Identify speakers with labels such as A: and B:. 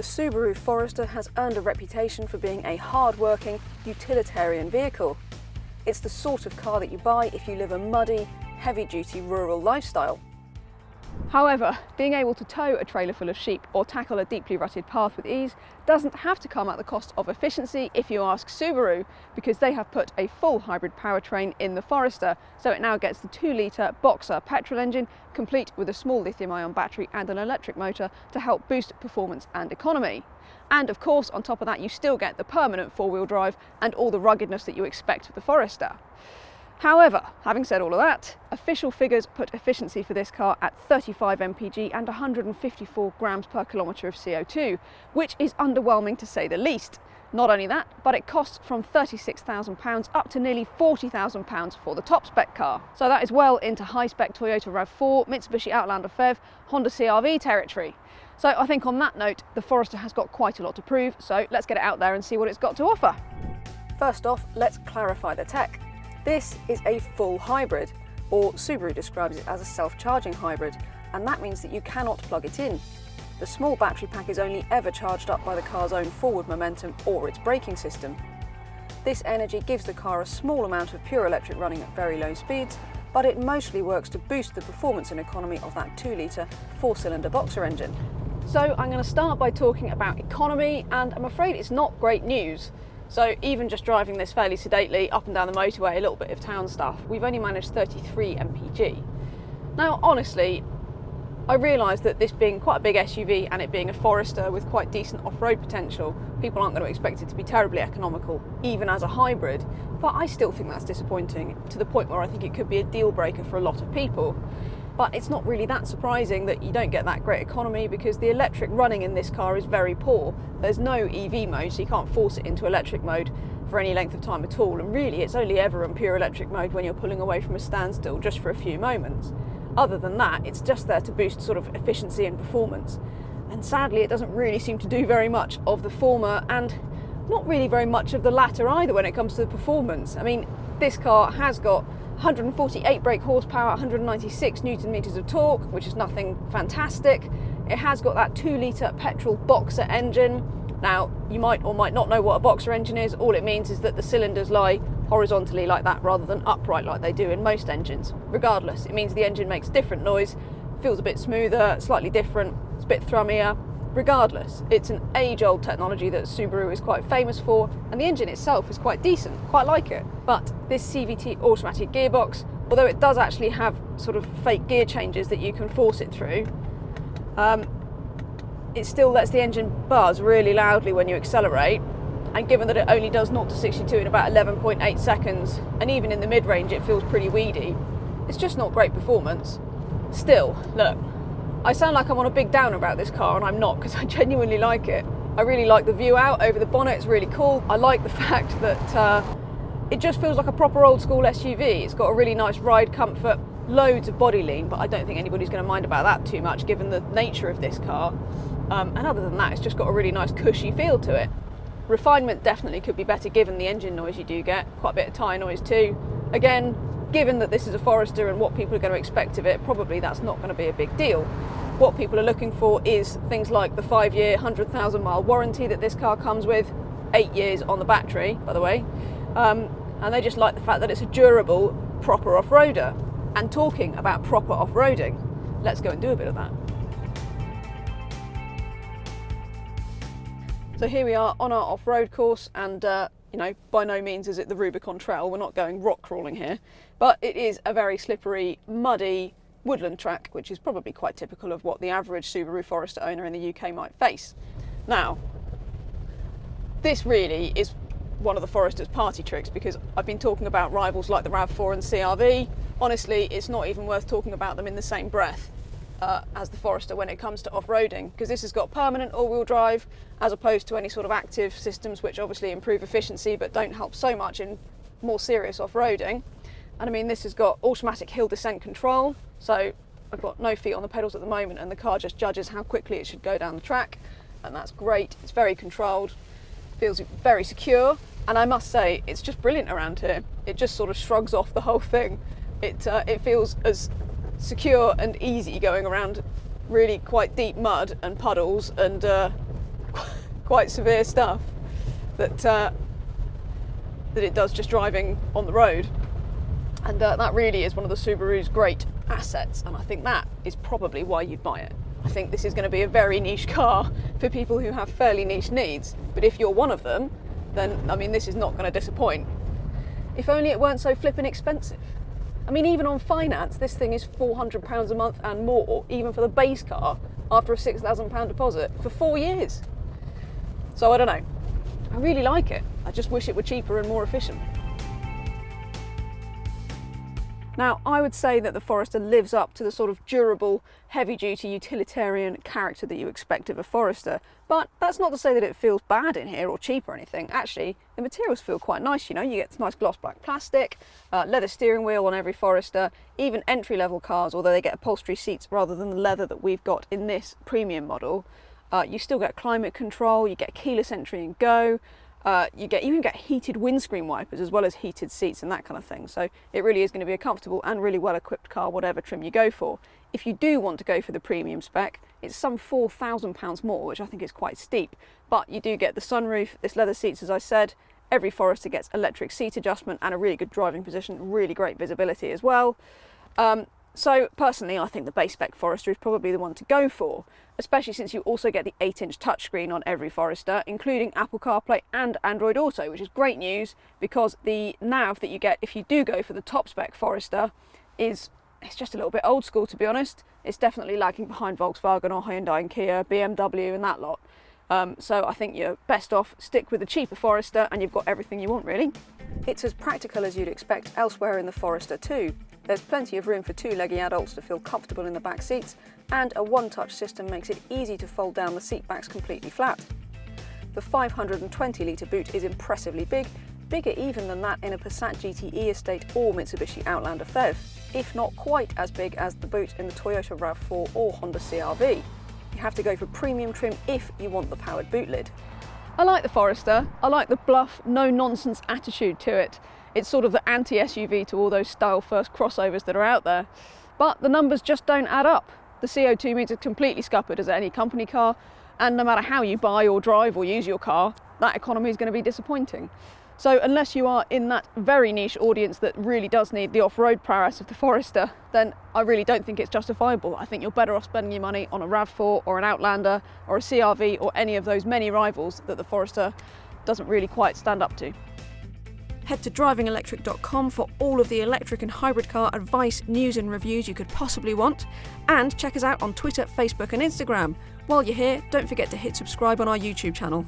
A: The Subaru Forester has earned a reputation for being a hard-working, utilitarian vehicle. It's the sort of car that you buy if you live a muddy, heavy-duty rural lifestyle. However, being able to tow a trailer full of sheep or tackle a deeply rutted path with ease doesn't have to come at the cost of efficiency if you ask Subaru, because they have put a full hybrid powertrain in the Forester, so it now gets the 2-litre Boxer petrol engine, complete with a small lithium-ion battery and an electric motor to help boost performance and economy. And of course, on top of that, you still get the permanent 4-wheel drive and all the ruggedness that you expect of the Forester. However, having said all of that, official figures put efficiency for this car at 35 mpg and 154 grams per kilometre of CO2, which is underwhelming to say the least. Not only that, but it costs from £36,000 up to nearly £40,000 for the top spec car. So that is well into high spec Toyota RAV4, Mitsubishi Outlander PHEV, Honda CR-V territory. So I think on that note, the Forester has got quite a lot to prove, so let's get it out there and see what it's got to offer. First off, let's clarify the tech. This is a full hybrid, or Subaru describes it as a self-charging hybrid, and that means that you cannot plug it in. The small battery pack is only ever charged up by the car's own forward momentum or its braking system. This energy gives the car a small amount of pure electric running at very low speeds, but it mostly works to boost the performance and economy of that 2-litre 4-cylinder Boxer engine. So I'm going to start by talking about economy, and I'm afraid it's not great news. So even just driving this fairly sedately up and down the motorway, a little bit of town stuff, we've only managed 33 mpg. Now honestly, I realise that this being quite a big SUV and it being a Forester with quite decent off-road potential, people aren't going to expect it to be terribly economical, even as a hybrid, but I still think that's disappointing, to the point where I think it could be a deal breaker for a lot of people. But it's not really that surprising that you don't get that great economy, because the electric running in this car is very poor. There's no EV mode, so you can't force it into electric mode for any length of time at all, and really it's only ever in pure electric mode when you're pulling away from a standstill just for a few moments. Other than that, it's just there to boost sort of efficiency and performance, and sadly it doesn't really seem to do very much of the former, and not really very much of the latter either when it comes to the performance. I mean, this car has got 148 brake horsepower, 196 newton meters of torque, which is nothing fantastic. It has got that 2-litre petrol Boxer engine. Now, you might or might not know what a Boxer engine is. All it means is that the cylinders lie horizontally like that rather than upright like they do in most engines. Regardless, it means the engine makes different noise, feels a bit smoother, slightly different, it's a bit thrummier. Regardless, it's an age-old technology that Subaru is quite famous for, and the engine itself is quite decent, quite like it. But this CVT automatic gearbox, although it does actually have sort of fake gear changes that you can force it through, it still lets the engine buzz really loudly when you accelerate, and given that it only does 0 to 62 in about 11.8 seconds, and even in the mid-range it feels pretty weedy, it's just not great performance. Still, look, I sound like I'm on a big downer about this car, and I'm not, because I genuinely like it. I really like the view out over the bonnet, it's really cool. I like the fact that it just feels like a proper old school SUV. It's got a really nice ride comfort, loads of body lean, but I don't think anybody's going to mind about that too much given the nature of this car. And other than that, it's just got a really nice cushy feel to it. Refinement definitely could be better given the engine noise you do get, quite a bit of tyre noise too. Again, given that this is a Forester and what people are going to expect of it, probably that's not going to be a big deal. What people are looking for is things like the 5-year, 100,000 mile warranty that this car comes with, 8 years on the battery, by the way, and they just like the fact that it's a durable, proper off-roader. And talking about proper off-roading, let's go and do a bit of that. So here we are on our off-road course, and you know, by no means is it the Rubicon Trail, we're not going rock crawling here, but it is a very slippery, muddy woodland track, which is probably quite typical of what the average Subaru Forester owner in the UK might face. Now, this really is one of the Forester's party tricks, because I've been talking about rivals like the RAV4 and CR-V. Honestly, it's not even worth talking about them in the same breath as the Forester when it comes to off-roading, because this has got permanent all-wheel drive as opposed to any sort of active systems which obviously improve efficiency but don't help so much in more serious off-roading. And I mean, this has got automatic hill descent control, so I've got no feet on the pedals at the moment and the car just judges how quickly it should go down the track, and that's great. It's very controlled, feels very secure, and I must say it's just brilliant around here. It just sort of shrugs off the whole thing. It feels as secure and easy going around really quite deep mud and puddles and quite severe stuff that it does just driving on the road. And that really is one of the Subaru's great assets, and I think that is probably why you'd buy it. I think this is going to be a very niche car for people who have fairly niche needs, but if you're one of them, then I mean this is not going to disappoint. If only it weren't so flippin' expensive. I mean, even on finance, this thing is £400 a month and more, even for the base car, after a £6,000 deposit for 4 years. So I don't know. I really like it. I just wish it were cheaper and more efficient. Now, I would say that the Forester lives up to the sort of durable, heavy-duty, utilitarian character that you expect of a Forester, but that's not to say that it feels bad in here or cheap or anything. Actually, the materials feel quite nice, you know. You get nice gloss black plastic, leather steering wheel on every Forester, even entry-level cars, although they get upholstery seats rather than the leather that we've got in this premium model. You still get climate control, you get keyless entry and go, you even get heated windscreen wipers as well as heated seats and that kind of thing. So it really is going to be a comfortable and really well equipped car, whatever trim you go for. If you do want to go for the premium spec, it's some £4,000 more, which I think is quite steep. But you do get the sunroof, this leather seats, as I said. Every Forester gets electric seat adjustment and a really good driving position, really great visibility as well. So personally, I think the base spec Forester is probably the one to go for, especially since you also get the 8-inch touchscreen on every Forester, including Apple CarPlay and Android Auto, which is great news because the nav that you get if you do go for the top spec Forester it's just a little bit old school, to be honest. It's definitely lagging behind Volkswagen or Hyundai and Kia, BMW and that lot. So I think you're best off stick with the cheaper Forester and you've got everything you want, really. It's as practical as you'd expect elsewhere in the Forester too. There's plenty of room for two-leggy adults to feel comfortable in the back seats, and a one-touch system makes it easy to fold down the seat backs completely flat. The 520-litre boot is impressively big, bigger even than that in a Passat GTE Estate or Mitsubishi Outlander PHEV, if not quite as big as the boot in the Toyota RAV4 or Honda CR-V. You have to go for premium trim if you want the powered boot lid. I like the Forester. I like the bluff, no-nonsense attitude to it. It's sort of the anti-SUV to all those style-first crossovers that are out there. But the numbers just don't add up. The CO2 meter is completely scuppered as any company car, and no matter how you buy or drive or use your car, that economy is going to be disappointing. So unless you are in that very niche audience that really does need the off-road prowess of the Forester, then I really don't think it's justifiable. I think you're better off spending your money on a RAV4 or an Outlander or a CR-V or any of those many rivals that the Forester doesn't really quite stand up to. Head to drivingelectric.com for all of the electric and hybrid car advice, news and reviews you could possibly want. And check us out on Twitter, Facebook and Instagram. While you're here, don't forget to hit subscribe on our YouTube channel.